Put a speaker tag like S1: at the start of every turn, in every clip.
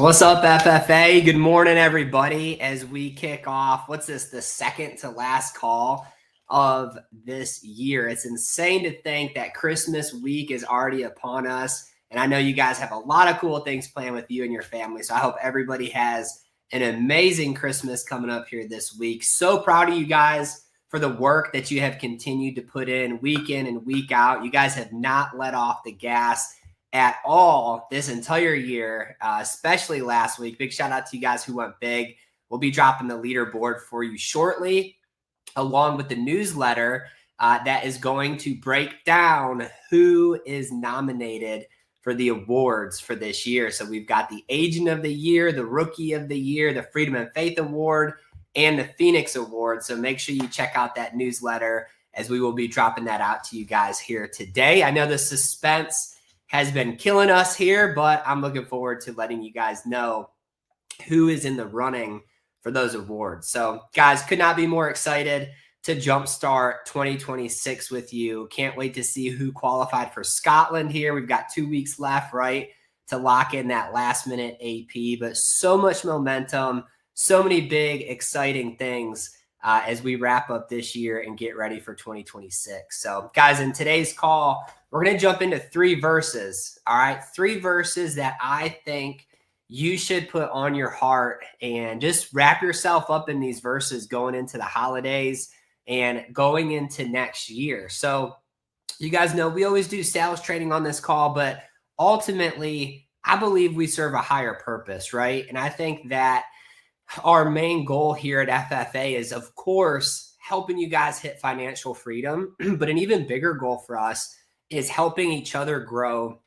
S1: What's up, FFA? Good morning, everybody. As we kick off, what's this, the second to last call of this year. It's insane to think that Christmas week is already upon us. And I know you guys have a lot of cool things planned with you and your family. So I hope everybody has an amazing Christmas coming up here this week. So proud of you guys for the work that you have continued to put in and week out. You guys have not let off the gas at all this entire year, especially last week. Big shout out to you guys who went big. We'll be dropping the leaderboard for you shortly, along with the newsletter that is going to break down who is nominated for the awards for this year. So we've got the Agent of the Year, the Rookie of the Year, the Freedom and Faith Award, and the Phoenix Award. So make sure you check out that newsletter as we will be dropping that out to you guys here today. I know the suspense has been killing us here, but I'm looking forward to letting you guys know who is in the running for those awards. So guys, could not be more excited to jumpstart 2026 with you. Can't wait to see who qualified for Scotland here. We've got 2 weeks left, right, to lock in that last minute AP, but so much momentum, so many big, exciting things as we wrap up this year and get ready for 2026. So guys, in today's call, we're going to jump into 3 verses. All right. 3 verses that I think you should put on your heart and just wrap yourself up in these verses going into the holidays and going into next year. So you guys know we always do sales training on this call, but ultimately I believe we serve a higher purpose, right? And I think that our main goal here at FFA is, of course, helping you guys hit financial freedom, but an even bigger goal for us is helping each other grow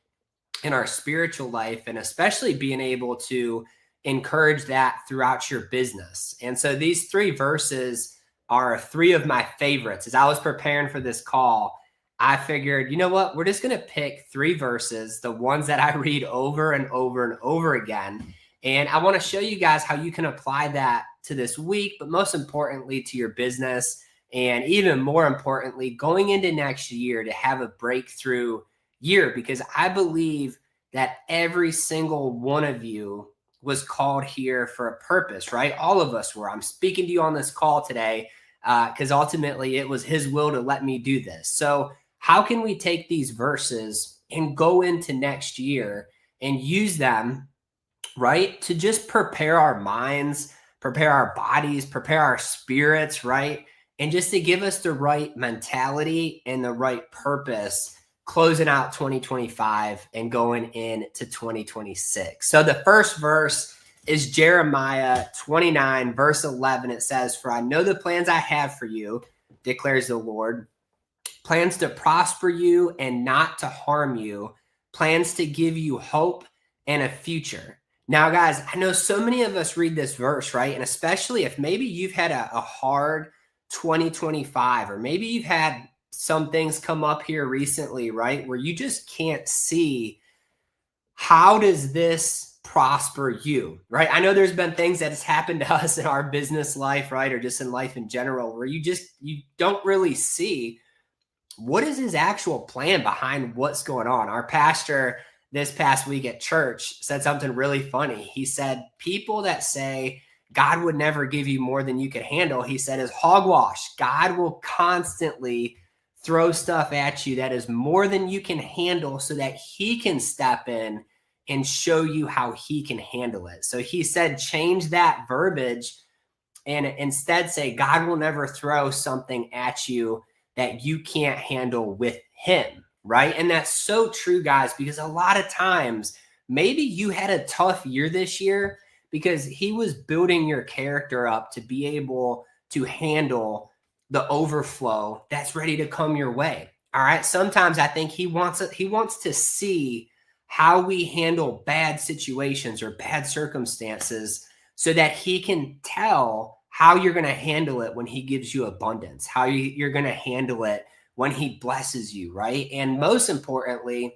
S1: in our spiritual life, and especially being able to encourage that throughout your business. And so these 3 verses are 3 of my favorites. As I was preparing for this call, I figured, you know what, we're just going to pick 3 verses, the ones that I read over and over and over again. And I want to show you guys how you can apply that to this week, but most importantly to your business. And even more importantly, going into next year to have a breakthrough year, because I believe that every single one of you was called here for a purpose, right? All of us were. I'm speaking to you on this call today because ultimately it was his will to let me do this. So how can we take these verses and go into next year and use them, right, to just prepare our minds, prepare our bodies, prepare our spirits, right? And just to give us the right mentality and the right purpose closing out 2025 and going into 2026. So the first verse is Jeremiah 29, verse 11. It says, "For I know the plans I have for you, declares the Lord, plans to prosper you and not to harm you, plans to give you hope and a future." Now, guys, I know so many of us read this verse, right? And especially if maybe you've had a hard 2025, or maybe you've had some things come up here recently, right, where you just can't see how does this prosper you, right? I know there's been things that has happened to us in our business life, right, or just in life in general, where you don't really see what is his actual plan behind what's going on. Our pastor this past week at church said something really funny. He said, people that say God would never give you more than you could handle, he said, is hogwash. God will constantly throw stuff at you that is more than you can handle so that he can step in and show you how he can handle it. So he said, change that verbiage and instead say, God will never throw something at you that you can't handle with him, right? And that's so true, guys, because a lot of times, maybe you had a tough year this year because he was building your character up to be able to handle the overflow that's ready to come your way. All right. Sometimes I think he wants to see how we handle bad situations or bad circumstances so that he can tell how you're going to handle it when he gives you abundance, how you're going to handle it when he blesses you, right? And most importantly,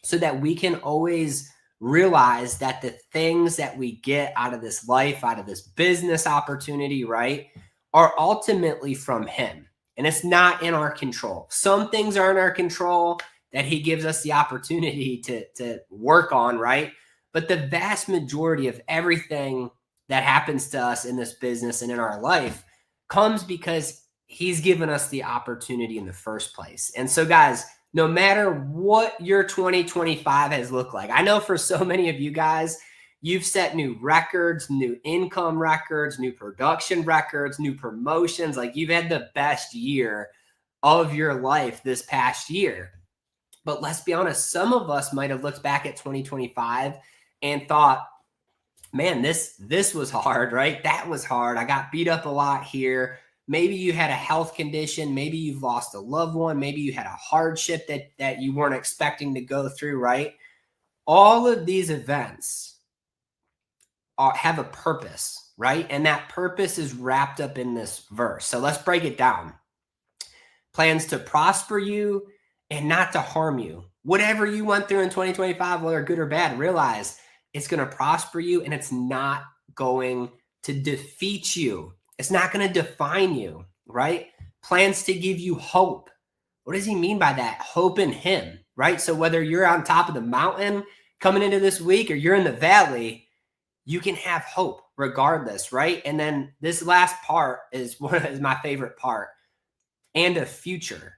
S1: so that we can always realize that the things that we get out of this life, out of this business opportunity, right, are ultimately from him. And it's not in our control. Some things are in our control that he gives us the opportunity to work on, right? But the vast majority of everything that happens to us in this business and in our life comes because he's given us the opportunity in the first place. And so, guys, no matter what your 2025 has looked like, I know for so many of you guys, you've set new records, new income records, new production records, new promotions. Like, you've had the best year of your life this past year. But let's be honest, some of us might have looked back at 2025 and thought, man, this was hard, right? That was hard. I got beat up a lot here. Maybe you had a health condition. Maybe you've lost a loved one. Maybe you had a hardship that you weren't expecting to go through, right? All of these events have a purpose, right? And that purpose is wrapped up in this verse. So let's break it down. Plans to prosper you and not to harm you. Whatever you went through in 2025, whether good or bad, realize it's going to prosper you and it's not going to defeat you. It's not going to define you, right? Plans to give you hope. What does he mean by that? Hope in him, right? So whether you're on top of the mountain coming into this week or you're in the valley, you can have hope regardless, right? And then this last part is my favorite part, and a future,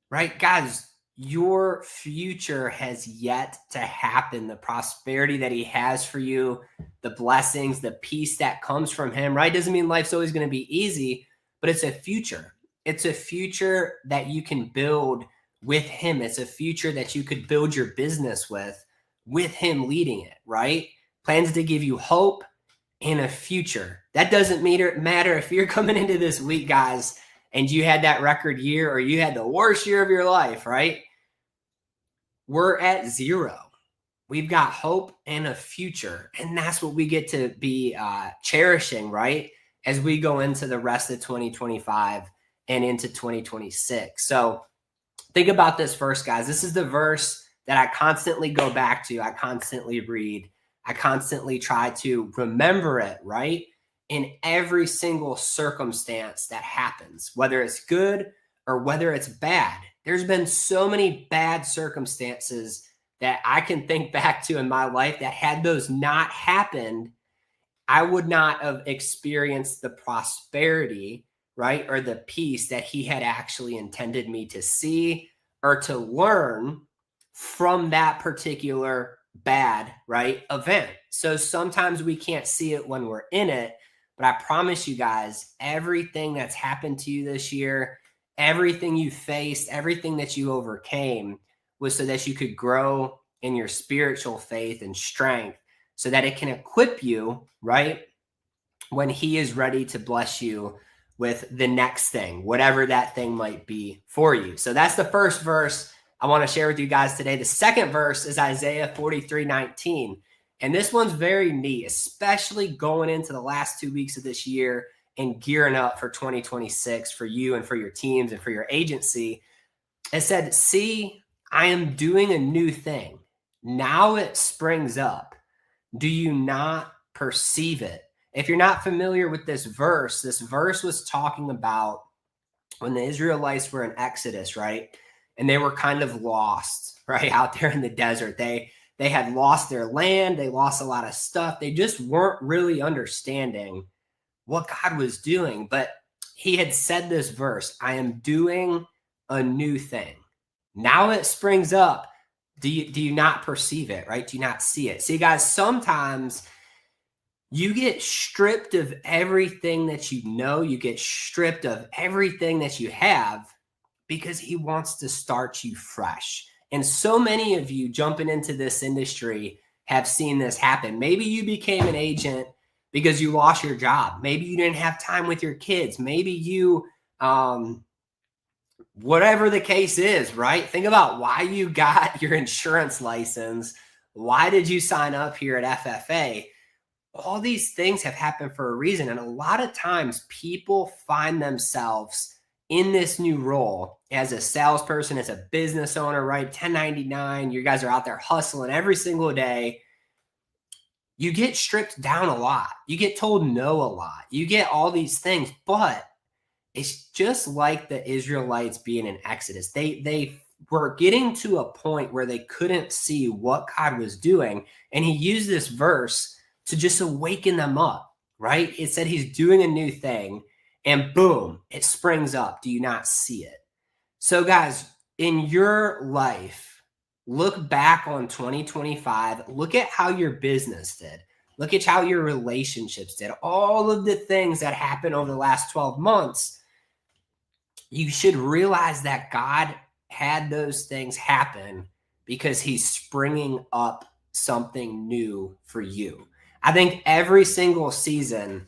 S1: right? Guys, your future has yet to happen. The prosperity that he has for you, the blessings, the peace that comes from him, right? Doesn't mean life's always going to be easy, but it's a future. It's a future that you can build with him. It's a future that you could build your business with him leading it, right? Plans to give you hope and a future. That doesn't matter if you're coming into this week, guys, and you had that record year or you had the worst year of your life, right? We're at 0. We've got hope and a future. And that's what we get to be cherishing, right? As we go into the rest of 2025 and into 2026. So think about this verse, guys. This is the verse that I constantly go back to. I constantly read. I constantly try to remember it, right? In every single circumstance that happens, whether it's good or whether it's bad. There's been so many bad circumstances that I can think back to in my life that had those not happened, I would not have experienced the prosperity, right? Or the peace that he had actually intended me to see or to learn from that particular bad, right, event. So sometimes we can't see it when we're in it, but I promise you guys, everything that's happened to you this year, everything you faced, everything that you overcame was so that you could grow in your spiritual faith and strength so that it can equip you, right, when he is ready to bless you with the next thing, whatever that thing might be for you. So that's the first verse I want to share with you guys today. The second verse is Isaiah 43:19. And this one's very neat, especially going into the last 2 weeks of this year and gearing up for 2026 for you and for your teams and for your agency. It said, see, I am doing a new thing. Now it springs up. Do you not perceive it? If you're not familiar with this verse was talking about when the Israelites were in Exodus, right? And they were kind of lost, right? Out there in the desert. They had lost their land. They lost a lot of stuff. They just weren't really understanding what God was doing. But he had said this verse, I am doing a new thing. Now it springs up. Do you not perceive it, right? Do you not see it? See, guys, sometimes you get stripped of everything that you know. You get stripped of everything that you have because he wants to start you fresh. And so many of you jumping into this industry have seen this happen. Maybe you became an agent because you lost your job. Maybe you didn't have time with your kids. Maybe you, whatever the case is, right? Think about why you got your insurance license. Why did you sign up here at FFA? All these things have happened for a reason. And a lot of times people find themselves in this new role as a salesperson, as a business owner, right? 1099, you guys are out there hustling every single day. You get stripped down a lot. You get told no a lot. You get all these things, but it's just like the Israelites being in Exodus. They were getting to a point where they couldn't see what God was doing. And he used this verse to just awaken them up, right? It said he's doing a new thing and boom, it springs up. Do you not see it? So guys, in your life, look back on 2025, look at how your business did. Look at how your relationships did. All of the things that happened over the last 12 months, you should realize that God had those things happen because he's springing up something new for you. I think every single season,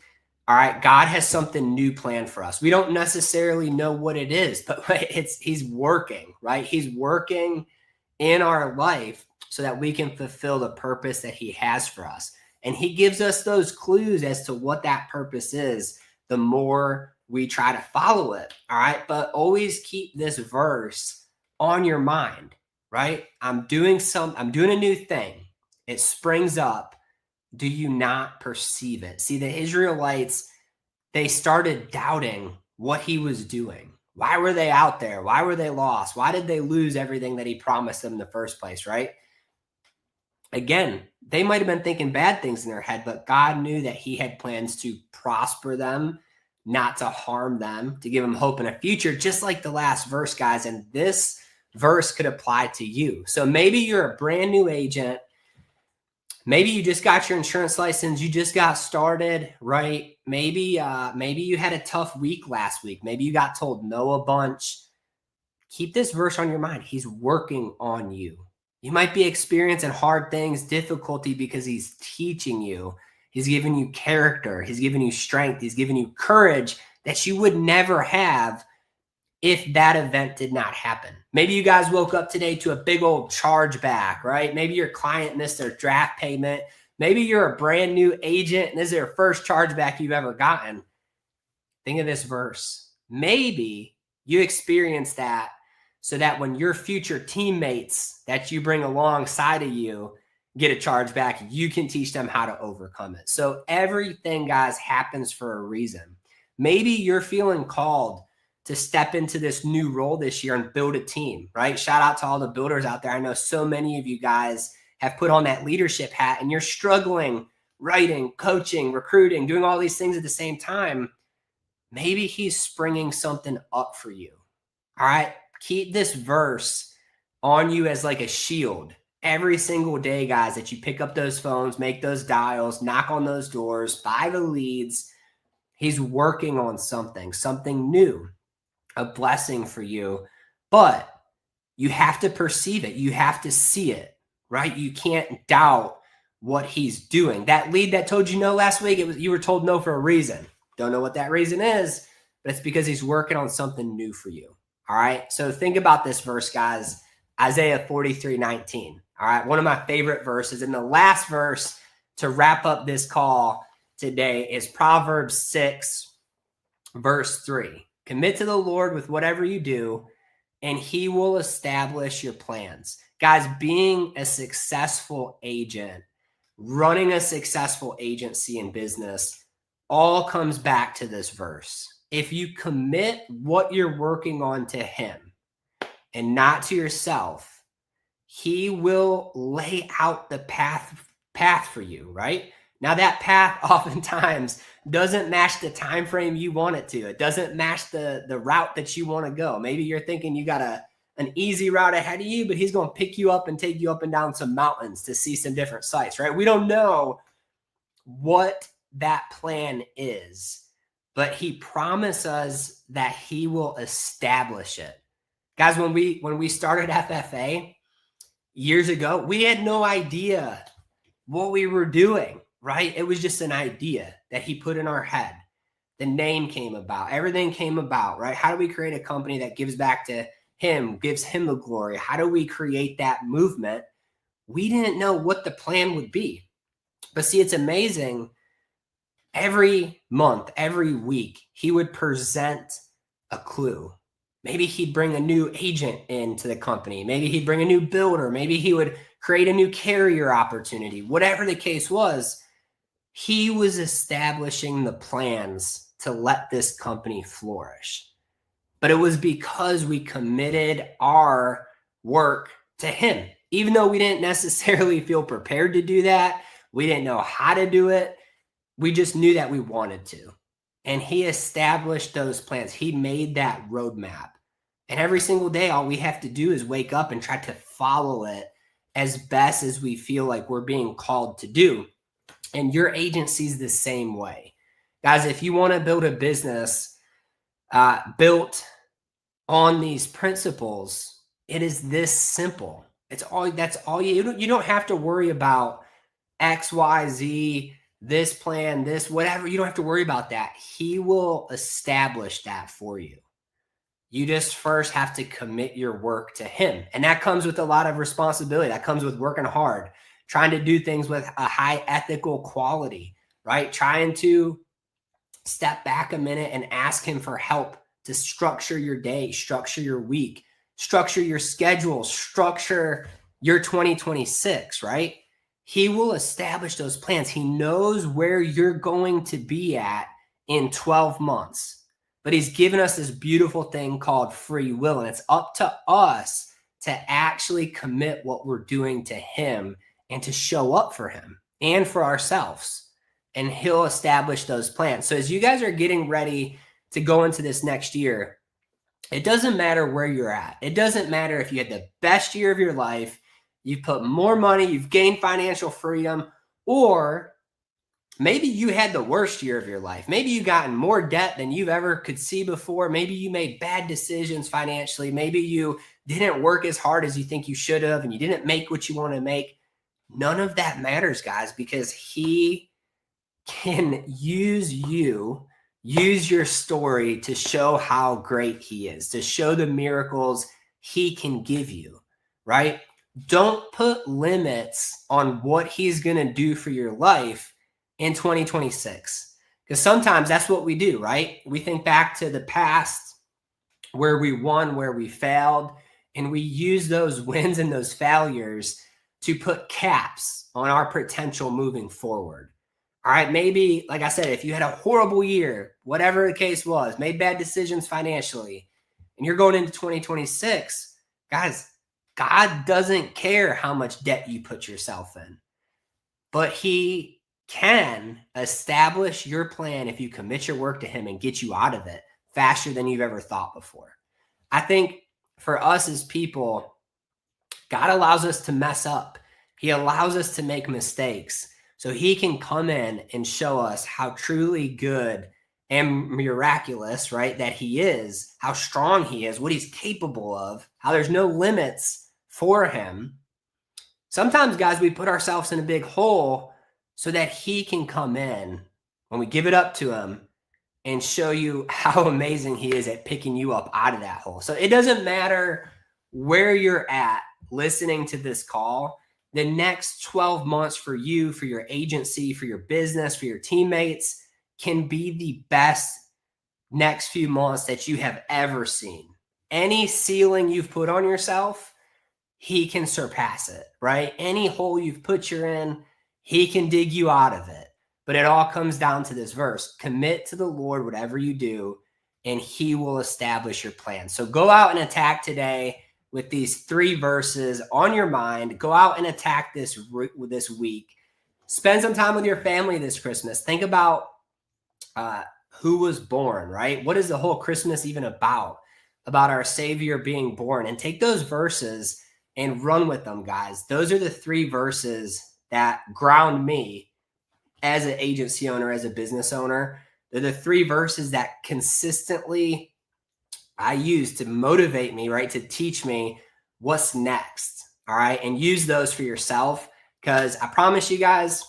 S1: all right, God has something new planned for us. We don't necessarily know what it is, but he's working, right? He's working in our life so that we can fulfill the purpose that he has for us. And he gives us those clues as to what that purpose is, the more we try to follow it. All right. But always keep this verse on your mind, right? I'm doing a new thing. It springs up. Do you not perceive it? See, the Israelites, they started doubting what he was doing. Why were they out there? Why were they lost? Why did they lose everything that he promised them in the first place, right? Again, they might have been thinking bad things in their head, but God knew that he had plans to prosper them, not to harm them, to give them hope in a future, just like the last verse, guys. And this verse could apply to you. So maybe you're a brand new agent. Maybe you just got your insurance license. You just got started, right? Maybe you had a tough week last week. Maybe you got told no a bunch. Keep this verse on your mind. He's working on you. You might be experiencing hard things, difficulty, because he's teaching you. He's giving you character. He's giving you strength. He's giving you courage that you would never have if that event did not happen. Maybe you guys woke up today to a big old chargeback, right? Maybe your client missed their draft payment. Maybe you're a brand new agent and this is your first chargeback you've ever gotten. Think of this verse. Maybe you experienced that so that when your future teammates that you bring alongside of you get a chargeback, you can teach them how to overcome it. So everything, guys, happens for a reason. Maybe you're feeling called to step into this new role this year and build a team, right? Shout out to all the builders out there. I know so many of you guys have put on that leadership hat and you're struggling, writing, coaching, recruiting, doing all these things at the same time. Maybe he's springing something up for you. All right. Keep this verse on you as like a shield every single day, guys, that you pick up those phones, make those dials, knock on those doors, buy the leads. He's working on something new, a blessing for you, but you have to perceive it. You have to see it, right? You can't doubt what he's doing. That lead that told you no last week, you were told no for a reason. Don't know what that reason is, but it's because he's working on something new for you. All right. So think about this verse, guys. Isaiah 43:19. All right. One of my favorite verses. And the last verse to wrap up this call today is Proverbs 6, verse 3. Commit to the Lord with whatever you do, and he will establish your plans. Guys, being a successful agent, running a successful agency in business, all comes back to this verse. If you commit what you're working on to him and not to yourself, he will lay out the path for you, right? Now that path oftentimes doesn't match the time frame you want it to. It doesn't match the route that you want to go. Maybe you're thinking you got an easy route ahead of you, but he's going to pick you up and take you up and down some mountains to see some different sites, right? We don't know what that plan is, but he promised us that he will establish it. Guys, when we started FFA years ago, we had no idea what we were doing, right? It was just an idea that he put in our head. The name came about. Everything came about, right? How do we create a company that gives back to him, gives him the glory? How do we create that movement? We didn't know what the plan would be. But see, it's amazing. Every month, every week, he would present a clue. Maybe he'd bring a new agent into the company. Maybe he'd bring a new builder. Maybe he would create a new carrier opportunity. Whatever the case was, he was establishing the plans to let this company flourish. But it was because we committed our work to him. Even though we didn't necessarily feel prepared to do that, we didn't know how to do it. We just knew that we wanted to. And he established those plans. He made that roadmap. And every single day, all we have to do is wake up and try to follow it as best as we feel like we're being called to do. And your agency is the same way. Guys, if you want to build a business built on these principles, it is this simple. That's all you don't have to worry about X, Y, Z, this plan, this, whatever. You don't have to worry about that. He will establish that for you. You just first have to commit your work to him. And that comes with a lot of responsibility. That comes with working hard, trying to do things with a high ethical quality, right? Trying to step back a minute and ask him for help to structure your day, structure your week, structure your schedule, structure your 2026, right? He will establish those plans. He knows where you're going to be at in 12 months. But he's given us this beautiful thing called free will. And it's up to us to actually commit what we're doing to him and to show up for him and for ourselves. And he'll establish those plans. So as you guys are getting ready to go into this next year, it doesn't matter where you're at. It doesn't matter if you had the best year of your life, you've put more money, you've gained financial freedom, or maybe you had the worst year of your life. Maybe you've gotten more debt than you've ever could see before. Maybe you made bad decisions financially. Maybe you didn't work as hard as you think you should have, and you didn't make what you want to make. None of that matters, guys, because he can use your story to show how great he is, to show the miracles he can give you, right? Don't put limits on what he's going to do for your life in 2026. Because sometimes that's what we do, right? We think back to the past where we won, where we failed, and we use those wins and those failures to put caps on our potential moving forward. All right, maybe, like I said, if you had a horrible year, whatever the case was, made bad decisions financially, and you're going into 2026, guys, God doesn't care how much debt you put yourself in, but he can establish your plan if you commit your work to him and get you out of it faster than you've ever thought before. I think for us as people, God allows us to mess up. He allows us to make mistakes so he can come in and show us how truly good and miraculous, right, that he is, how strong he is, what he's capable of, how there's no limits for him. Sometimes, guys, we put ourselves in a big hole so that he can come in when we give it up to him and show you how amazing he is at picking you up out of that hole. So it doesn't matter where you're at listening to this call. The next 12 months for you, for your agency, for your business, for your teammates can be the best next few months that you have ever seen. Any ceiling you've put on yourself, he can surpass it, right? Any hole you've put you in, he can dig you out of it. But it all comes down to this verse. Commit to the Lord whatever you do, and he will establish your plan. So go out and attack today with these 3 verses on your mind. Go out and attack this week. Spend some time with your family this Christmas. Think about who was born, right? What is the whole Christmas even about? About our Savior being born. And take those verses and run with them, guys. Those are the 3 verses that ground me as an agency owner, as a business owner. They're the 3 verses that consistently I use to motivate me, right? To teach me what's next. All right. And use those for yourself, because I promise you guys,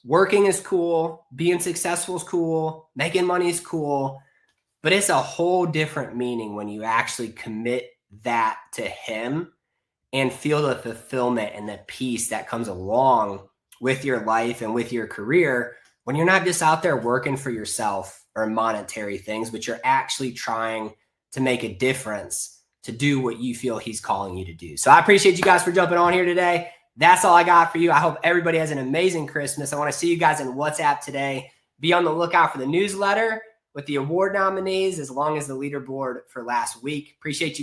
S1: working is cool. Being successful is cool. Making money is cool. But it's a whole different meaning when you actually commit that to him and feel the fulfillment and the peace that comes along with your life and with your career when you're not just out there working for yourself or monetary things, but you're actually trying to make a difference, to do what you feel he's calling you to do. So I appreciate you guys for jumping on here today. That's all I got for you. I hope everybody has an amazing Christmas. I want to see you guys in WhatsApp today. Be on the lookout for the newsletter with the award nominees, as long as the leaderboard for last week. Appreciate you.